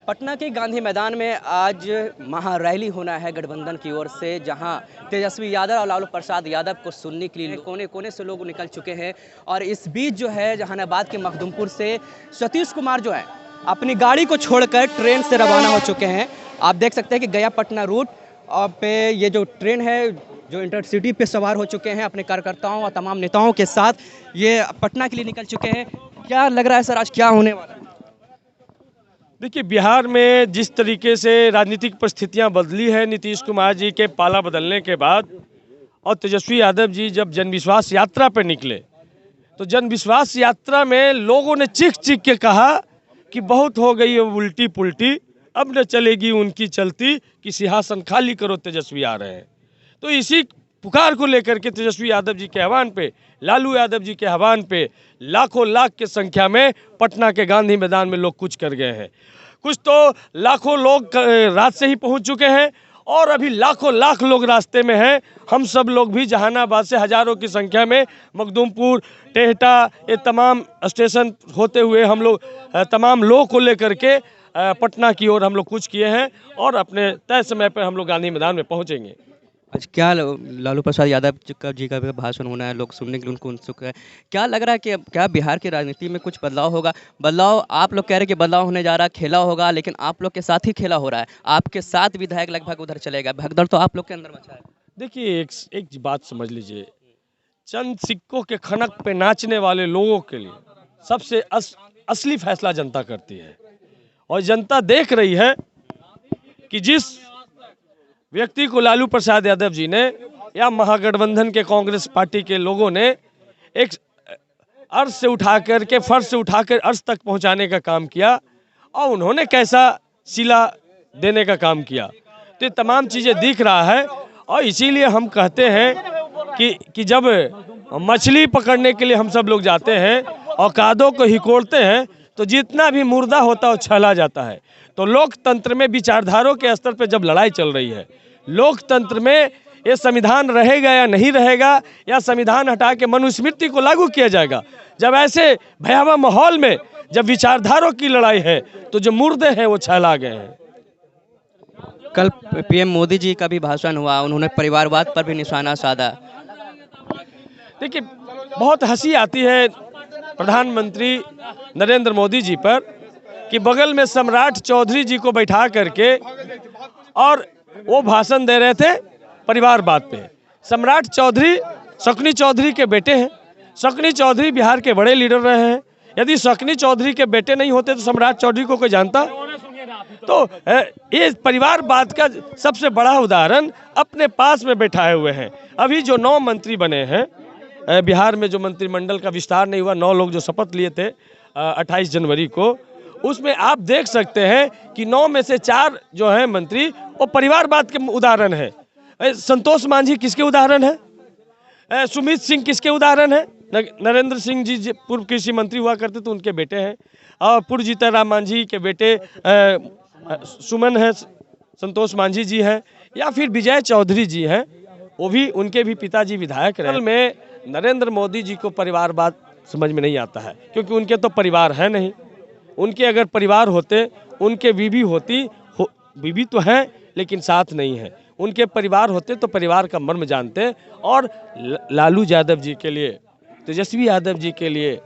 पटना के गांधी मैदान में आज महारैली होना है गठबंधन की ओर से, जहां तेजस्वी यादव और लालू प्रसाद यादव को सुनने के लिए कोने कोने से लोग निकल चुके हैं। और इस बीच जो है जहानाबाद के मखदुमपुर से सतीश कुमार जो है अपनी गाड़ी को छोड़कर ट्रेन से रवाना हो चुके हैं। आप देख सकते हैं कि गया पटना रूट पे ये जो ट्रेन है जो इंटरसिटी पे सवार हो चुके हैं अपने कार्यकर्ताओं और तमाम नेताओं के साथ ये पटना के लिए निकल चुके हैं। क्या लग रहा है सर, आज क्या होने वाला है? देखिए, बिहार में जिस तरीके से राजनीतिक परिस्थितियां बदली है नीतीश कुमार जी के पाला बदलने के बाद, और तेजस्वी यादव जी जब जनविश्वास यात्रा पर निकले तो जनविश्वास यात्रा में लोगों ने चीख चीख के कहा कि बहुत हो गई है उल्टी पुल्टी, अब न चलेगी उनकी चलती, कि सिंहासन खाली करो तेजस्वी आ रहे हैं। तो इसी पुकार को लेकर के तेजस्वी यादव जी के आह्वान पे, लालू यादव जी के आह्वान पे लाखों लाख की संख्या में पटना के गांधी मैदान में लोग कुछ कर गए हैं। कुछ तो लाखों लोग रात से ही पहुंच चुके हैं और अभी लाखों लाख लोग रास्ते में हैं। हम सब लोग भी जहानाबाद से हजारों की संख्या में मखदुमपुर, टेहटा, ये तमाम स्टेशन होते हुए हम लोग तमाम लोगों को लेकर के पटना की ओर हम लोग कुछ किए हैं और अपने तय समय पर हम लोग गांधी मैदान में पहुंचेंगे। आज क्या लालू प्रसाद यादव जी का भी भाषण होना है, लोग सुनने के लिए उनको उत्सुक है। क्या लग रहा है कि अब क्या बिहार की राजनीति में कुछ बदलाव होगा? बदलाव आप लोग कह रहे हैं कि बदलाव होने जा रहा है, खेला होगा, लेकिन आप लोग के साथ ही खेला हो रहा है। आपके साथ विधायक लगभग उधर चलेगा, भगदड़ तो आप लोग के अंदर मचा है। देखिए, एक बात समझ लीजिए, चंद सिक्कों के खनक पे नाचने वाले लोगों के लिए सबसे असली फैसला जनता करती है। और जनता देख रही है कि जिस व्यक्ति को लालू प्रसाद यादव जी ने या महागठबंधन के कांग्रेस पार्टी के लोगों ने एक अर्श से उठाकर के फर्श से उठाकर अर्श तक पहुंचाने का काम किया और उन्होंने कैसा सिला देने का काम किया, तो ये तमाम चीज़ें दिख रहा है। और इसीलिए हम कहते हैं कि जब मछली पकड़ने के लिए हम सब लोग जाते हैं और कादों को हिकोड़ते हैं तो जितना भी मुर्दा होता है वो छला जाता है। तो लोकतंत्र में विचारधारों के स्तर पर जब लड़ाई चल रही है, लोकतंत्र में ये संविधान रहेगा या नहीं रहेगा, या संविधान हटा के मनुस्मृति को लागू किया जाएगा, जब ऐसे भयावह माहौल में जब विचारधारों की लड़ाई है तो जो मुर्दे हैं वो छला गए हैं। कल पीएम मोदी जी का भी भाषण हुआ, उन्होंने परिवारवाद पर भी निशाना साधा। देखिए, बहुत हंसी आती है प्रधानमंत्री नरेंद्र मोदी जी पर कि बगल में सम्राट चौधरी जी को बैठा करके और वो भाषण दे रहे थे परिवारवाद पे। सम्राट चौधरी शकुनी चौधरी के बेटे हैं। शकुनी चौधरी बिहार के बड़े लीडर रहे हैं। यदि शकुनी चौधरी के बेटे नहीं होते तो सम्राट चौधरी को कोई जानता? तो ये परिवारवाद का सबसे बड़ा उदाहरण अपने पास में बैठाए हुए हैं। अभी जो 9 मंत्री बने हैं बिहार में, जो मंत्रिमंडल का विस्तार नहीं हुआ, 9 लोग जो शपथ लिए थे 28 जनवरी को, उसमें आप देख सकते हैं कि 9 में से 4 जो हैं मंत्री वो परिवारवाद के उदाहरण है। संतोष मांझी किसके उदाहरण है? सुमित सिंह किसके उदाहरण है? नरेंद्र सिंह जी पूर्व कृषि मंत्री हुआ करते तो उनके बेटे हैं। और पूर्व जीतनराम मांझी के बेटे सुमन है, संतोष मांझी जी हैं, या फिर विजय चौधरी जी हैं, वो भी, उनके भी पिताजी विधायक रहे। में नरेंद्र मोदी जी को परिवारवाद समझ में नहीं आता है, क्योंकि उनके तो परिवार है नहीं। उनके अगर परिवार होते, उनके बीवी होती, बीवी तो हैं लेकिन साथ नहीं है, उनके परिवार होते तो परिवार का मर्म जानते। और लालू यादव जी के लिए, तेजस्वी यादव जी के लिए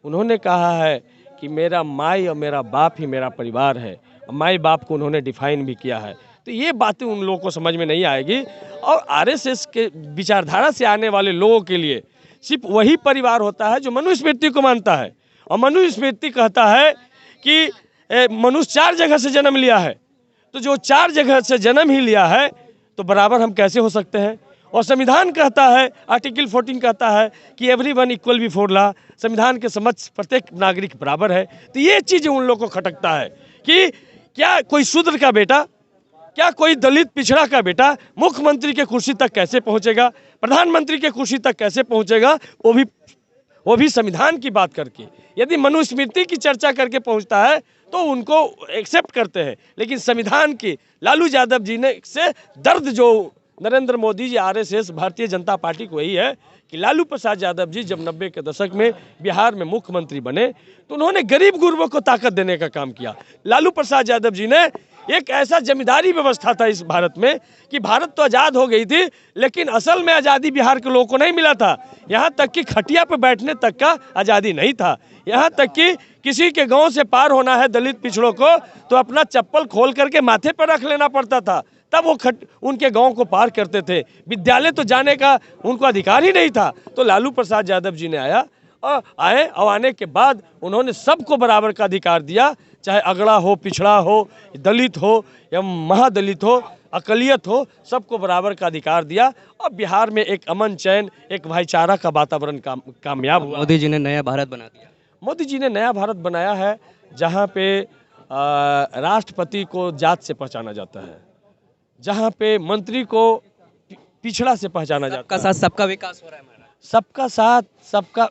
उन्होंने कहा है कि मेरा माई और मेरा बाप ही मेरा परिवार है। माई बाप को उन्होंने डिफाइन भी किया है। तो ये बातें उन लोगों को समझ में नहीं आएगी। और आरएसएस के विचारधारा से आने वाले लोगों के लिए सिर्फ वही परिवार होता है जो मनुस्मृति को मानता है। और मनुस्मृति कहता है कि मनुष्य 4 जगह से जन्म लिया है, तो जो 4 जगह से जन्म ही लिया है तो बराबर हम कैसे हो सकते हैं? और संविधान कहता है, आर्टिकल 14 कहता है कि एवरीवन इक्वल बिफोर लॉ, संविधान के समक्ष प्रत्येक नागरिक बराबर है। तो ये चीज़ उन लोगों को खटकता है कि क्या कोई शूद्र का बेटा, क्या कोई दलित पिछड़ा का बेटा मुख्यमंत्री के कुर्सी तक कैसे पहुंचेगा, प्रधानमंत्री के कुर्सी तक कैसे पहुंचेगा, वो भी संविधान की बात करके। यदि मनुस्मृति की चर्चा करके पहुंचता है तो उनको एक्सेप्ट करते हैं, लेकिन संविधान की, लालू यादव जी ने से दर्द जो नरेंद्र मोदी जी, आरएसएस, भारतीय जनता पार्टी को यही है कि लालू प्रसाद यादव जी जब 90 के दशक में बिहार में मुख्यमंत्री बने तो उन्होंने गरीब गुरबों को ताकत देने का काम किया। लालू प्रसाद यादव जी ने एक ऐसा जमींदारी व्यवस्था था इस भारत में कि भारत तो आज़ाद हो गई थी, लेकिन असल में आज़ादी बिहार के लोगों को नहीं मिला था। यहाँ तक कि खटिया पर बैठने तक का आज़ादी नहीं था। यहाँ तक कि किसी के गांव से पार होना है दलित पिछड़ों को तो अपना चप्पल खोल करके माथे पर रख लेना पड़ता था, तब वो उनके गांव को पार करते थे। विद्यालय तो जाने का उनको अधिकार ही नहीं था। तो लालू प्रसाद यादव जी ने आने के बाद उन्होंने सबको बराबर का अधिकार दिया, चाहे अगड़ा हो, पिछड़ा हो, दलित हो या महादलित हो, अकलियत हो, सबको बराबर का अधिकार दिया। और बिहार में एक अमन चैन, एक भाईचारा का वातावरण कामयाब हुआ। मोदी जी ने नया भारत बना दिया। मोदी जी ने नया भारत बनाया है जहाँ पे राष्ट्रपति को जात से पहचाना जाता है, जहाँ पे मंत्री को पिछड़ा से पहचाना जाता है। सबका साथ सबका विकास हो रहा है हमारा। सबका साथ,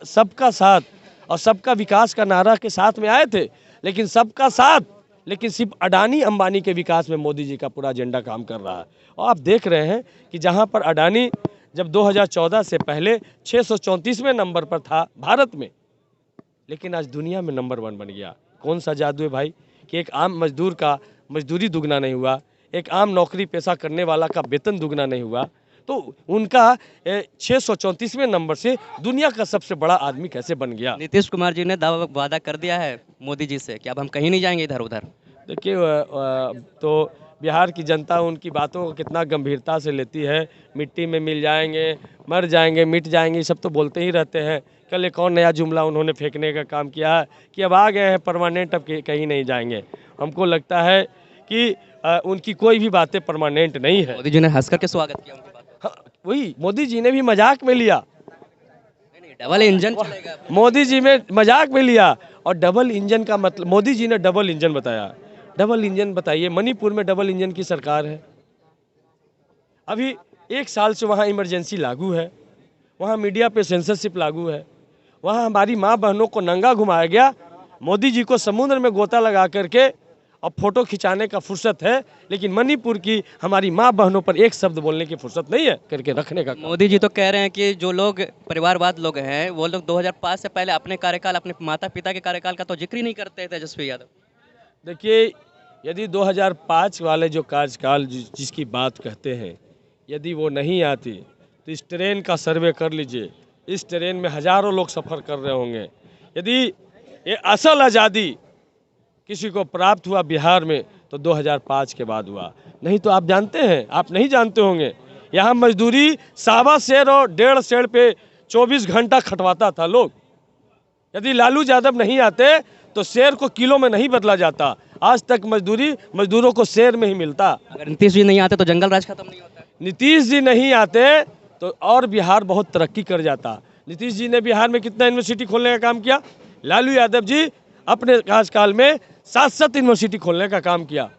सबका साथ और सबका विकास का नारा के साथ में आए थे, लेकिन सबका साथ, लेकिन सिर्फ अडानी अंबानी के विकास में मोदी जी का पूरा एजेंडा काम कर रहा है। और आप देख रहे हैं कि जहाँ पर अडानी जब 2014 से पहले 634वें नंबर पर था भारत में, लेकिन आज दुनिया में नंबर 1 बन गया। कौन सा जादू है भाई कि एक आम मजदूर का मजदूरी दुगना नहीं हुआ, एक आम नौकरी पेशा करने वाला का वेतन दुगना नहीं हुआ, तो उनका 634वें नंबर से दुनिया का सबसे बड़ा आदमी कैसे बन गया। नीतीश कुमार जी ने वादा कर दिया है मोदी जी से कि अब हम कहीं नहीं जाएंगे इधर उधर। देखिए, तो बिहार की जनता उनकी बातों को कितना गंभीरता से लेती है। मिट्टी में मिल जाएंगे, मर जाएंगे, मिट जाएंगे, सब तो बोलते ही रहते हैं। कल एक और नया जुमला उन्होंने फेंकने का काम किया है कि अब आ गए हैं परमानेंट, अब कहीं नहीं जाएंगे। हमको लगता है कि उनकी कोई भी बातें परमानेंट नहीं है। मोदी जी ने हंस करके स्वागत किया उनकी बात। हाँ, वही मोदी जी ने भी मजाक में लिया। नहीं, डबल इंजन चलेगा। मोदी जी में मजाक में लिया। और डबल इंजन का मतलब मोदी जी ने डबल इंजन बताया। डबल इंजन बताइए, मणिपुर में डबल इंजन की सरकार है। अभी 1 साल से वहाँ इमरजेंसी लागू है, वहाँ मीडिया पे सेंसरशिप लागू है, वहाँ हमारी माँ बहनों को नंगा घुमाया गया। मोदी जी को समुद्र में गोता लगा करके और फोटो खिंचाने का फुर्सत है, लेकिन मणिपुर की हमारी माँ बहनों पर एक शब्द बोलने की फुर्सत नहीं है करके रखने का। मोदी जी तो कह रहे हैं कि जो लोग परिवारवाद लोग हैं वो लोग 2005 से पहले अपने कार्यकाल, अपने माता पिता के कार्यकाल का तो जिक्र ही नहीं करते तेजस्वी यादव। देखिए, यदि 2005 वाले जो कार्यकाल जिसकी बात कहते हैं, यदि वो नहीं आती तो इस ट्रेन का सर्वे कर लीजिए, इस ट्रेन में हज़ारों लोग सफ़र कर रहे होंगे। यदि ये असल आज़ादी किसी को प्राप्त हुआ बिहार में तो 2005 के बाद हुआ, नहीं तो आप जानते हैं, आप नहीं जानते होंगे, यहाँ मजदूरी 1.25 सेर और 1.5 सेर पे 24 घंटा खटवाता था लोग। यदि लालू यादव नहीं आते तो शेर को किलो में नहीं बदला जाता। आज तक मजदूरों को शेर में ही मिलता। अगर नीतीश जी नहीं आते तो जंगल राज खत्म नहीं होता। नीतीश जी नहीं आते तो और बिहार बहुत तरक्की कर जाता। नीतीश जी ने बिहार में कितना यूनिवर्सिटी खोलने का काम किया। लालू यादव जी अपने कार्यकाल में 7 यूनिवर्सिटी खोलने का काम किया,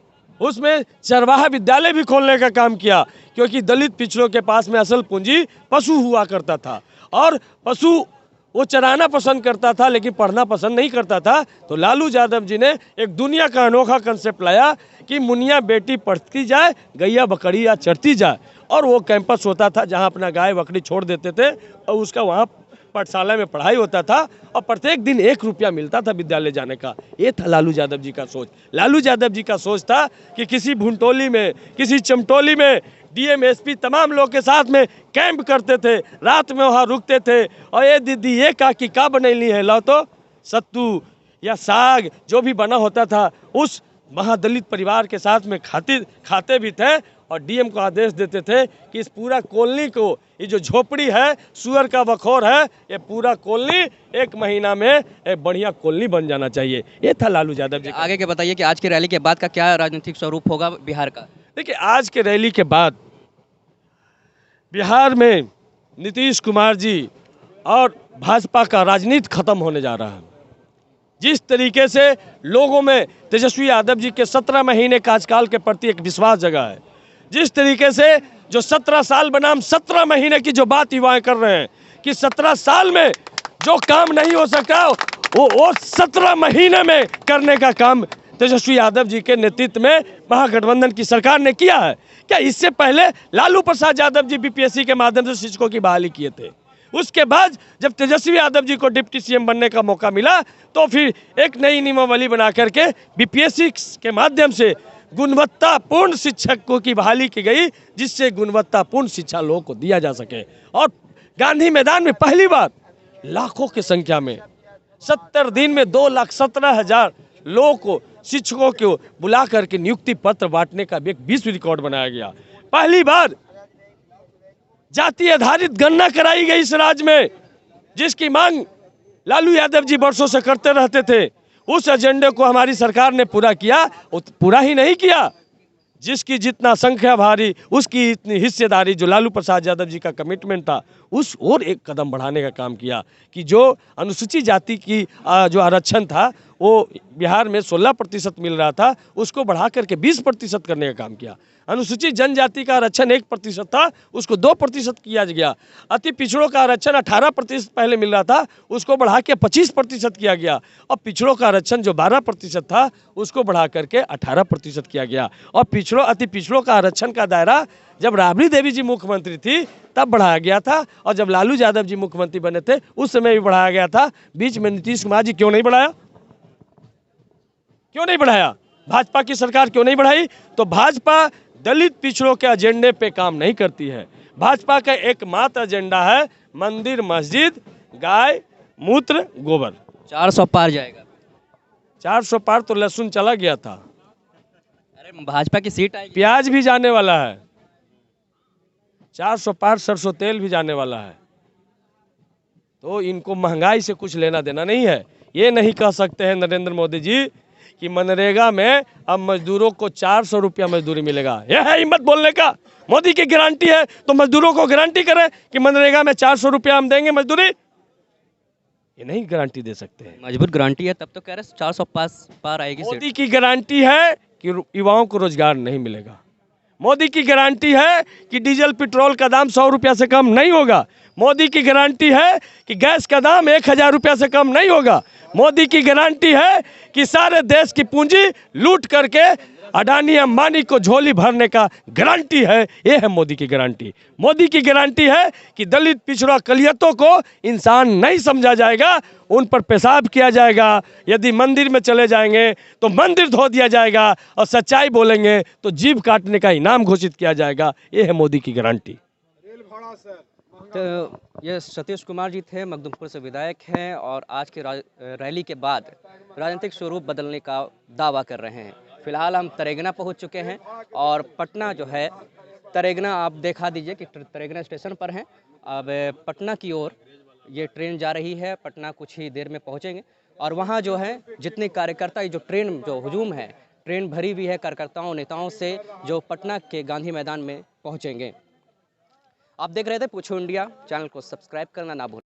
उसमें चरवाहा विद्यालय भी खोलने का काम किया, क्योंकि दलित पिछड़ों के पास में असल पूंजी पशु हुआ करता था और पशु वो चराना पसंद करता था लेकिन पढ़ना पसंद नहीं करता था। तो लालू यादव जी ने एक दुनिया का अनोखा कंसेप्ट लाया कि मुनिया बेटी पढ़ती जाए, गैया बकरियाँ चढ़ती जाए। और वो कैंपस होता था जहाँ अपना गाय बकरी छोड़ देते थे और उसका वहाँ पाठशाला में पढ़ाई होता था और प्रत्येक दिन 1 रुपया मिलता था विद्यालय जाने का। ये था लालू यादव जी का सोच। लालू यादव जी का सोच था कि किसी भुनटोली में, किसी चमटोली में डीएम एसपी तमाम लोग के साथ में कैंप करते थे, रात में वहाँ रुकते थे और ये दीदी ये काकी का बनैली है, लो तो सत्तू या साग जो भी बना होता था उस महादलित परिवार के साथ में खाते भी थे। और डीएम को आदेश देते थे कि इस पूरा कॉलोनी को, ये जो झोपड़ी है, सुअर का बखोर है, ये पूरा कॉलोनी 1 महीना में एक बढ़िया कॉलोनी बन जाना चाहिए। ये था लालू यादव जी। आगे के बताइए कि आज की रैली के बाद का क्या राजनीतिक स्वरूप होगा बिहार का। देखिए, आज के रैली के बाद बिहार में नीतीश कुमार जी और भाजपा का राजनीति खत्म होने जा रहा है। जिस तरीके से लोगों में तेजस्वी यादव जी के 17 महीने कार्यकाल के प्रति एक विश्वास जगा है, जिस तरीके से जो 17 साल बनाम 17 महीने की जो बात युवाएं कर रहे हैं कि 17 साल में जो काम नहीं हो सका वो 17 महीने में करने का काम तेजस्वी यादव जी के नेतृत्व में महागठबंधन की सरकार ने किया है। क्या इससे पहले लालू प्रसाद यादव जी बीपीएससी के माध्यम से शिक्षकों की बहाली किए थे। उसके बाद जब तेजस्वी यादव जी को डिप्टी सीएम बनने का मौका मिला तो फिर एक नई नियमावली बना करके बीपीएससी के माध्यम से गुणवत्तापूर्ण शिक्षकों की बहाली की गई, जिससे गुणवत्तापूर्ण शिक्षा लोगों को दिया जा सके। और गांधी मैदान में पहली बार लाखों की संख्या में 70 दिन में 2,17,000 लोगों को शिक्षकों को बुला करके नियुक्ति पत्र बांटने का भी एक विश्व रिकॉर्ड बनाया गया। पहली बार जाति आधारित गणना कराई गई इस राज्य में, जिसकी मांग लालू यादव जी वर्षों से करते रहते थे। उस एजेंडे को हमारी सरकार ने पूरा किया। पूरा ही नहीं किया, जिसकी जितना संख्या भारी उसकी इतनी हिस्सेदारी, जो लालू प्रसाद यादव जी का कमिटमेंट था, उस और एक कदम बढ़ाने का काम किया कि जो अनुसूचित जाति की जो आरक्षण था वो बिहार में 16% मिल रहा था, उसको बढ़ा करके 20% करने का काम किया। अनुसूचित जनजाति का आरक्षण 1% था, उसको 2% किया गया। अति पिछड़ों का आरक्षण 18% पहले मिल रहा था, उसको बढ़ा के 25% किया गया। और पिछड़ों का आरक्षण जो 12% था, उसको बढ़ा करके 18% किया गया। और अति पिछड़ों का आरक्षण का दायरा जब राबड़ी देवी जी मुख्यमंत्री थी तब बढ़ाया गया था, और जब लालू यादव जी मुख्यमंत्री बने थे उस समय भी बढ़ाया गया था। बीच में नीतीश कुमार जी क्यों नहीं बढ़ाया? क्यों नहीं बढ़ाया? भाजपा की सरकार क्यों नहीं बढ़ाई? तो भाजपा दलित पिछड़ों के एजेंडे पे काम नहीं करती है। भाजपा का एकमात्र एजेंडा है मंदिर, मस्जिद, गाय, मूत्र, गोबर। 400 पार जाएगा। 400 पार तो लहसुन चला गया था। अरे भाजपा की सीट आएगी। प्याज भी जाने वाला है। 400 पार सरसों तेल भी जाने वाला है। तो इनको महंगाई से कुछ लेना देना नहीं है। ये नहीं कह सकते हैं नरेंद्र मोदी जी कि मनरेगा में अब मजदूरों को 400 रुपया मजदूरी मिलेगा। यह है हिम्मत बोलने का? मोदी की गारंटी है तो मजदूरों को गारंटी करें कि मनरेगा में 400 रुपया हम देंगे मजदूरी। ये नहीं गारंटी दे सकते हैं। मजबूत गारंटी है, तब तो कह रहे 400 पार आएगी। मोदी की गारंटी है कि युवाओं को रोजगार नहीं मिलेगा। मोदी की गारंटी है कि डीजल पेट्रोल का दाम 100 रुपया से कम नहीं होगा। मोदी की गारंटी है कि गैस का दाम 1,000 रुपया से कम नहीं होगा। मोदी की गारंटी है कि सारे देश की पूंजी लूट करके अडानी अंबानी को झोली भरने का गारंटी है। ये है मोदी की गारंटी। मोदी की गारंटी है कि दलित पिछड़ा अकलियतों को इंसान नहीं समझा जाएगा, उन पर पेशाब किया जाएगा। यदि मंदिर में चले जाएंगे तो मंदिर धो दिया जाएगा, और सच्चाई बोलेंगे तो जीभ काटने का इनाम घोषित किया जाएगा। ये है मोदी की गारंटी। तो ये सतीश कुमार जी थे, मखदूमपुर से विधायक हैं, और आज की रैली के बाद राजनीतिक स्वरूप बदलने का दावा कर रहे हैं। फिलहाल हम तरेगना पहुंच चुके हैं, और पटना जो है, तरेगना आप दिखा दीजिए कि तरेगना स्टेशन पर हैं। अब पटना की ओर ये ट्रेन जा रही है। पटना कुछ ही देर में पहुंचेंगे, और वहां जो है जितने कार्यकर्ता, जो ट्रेन जो हुजूम है, ट्रेन भरी हुई है कार्यकर्ताओं नेताओं से, जो पटना के गांधी मैदान में पहुँचेंगे। आप देख रहे थे पूछो इंडिया। चैनल को सब्सक्राइब करना ना भूलें।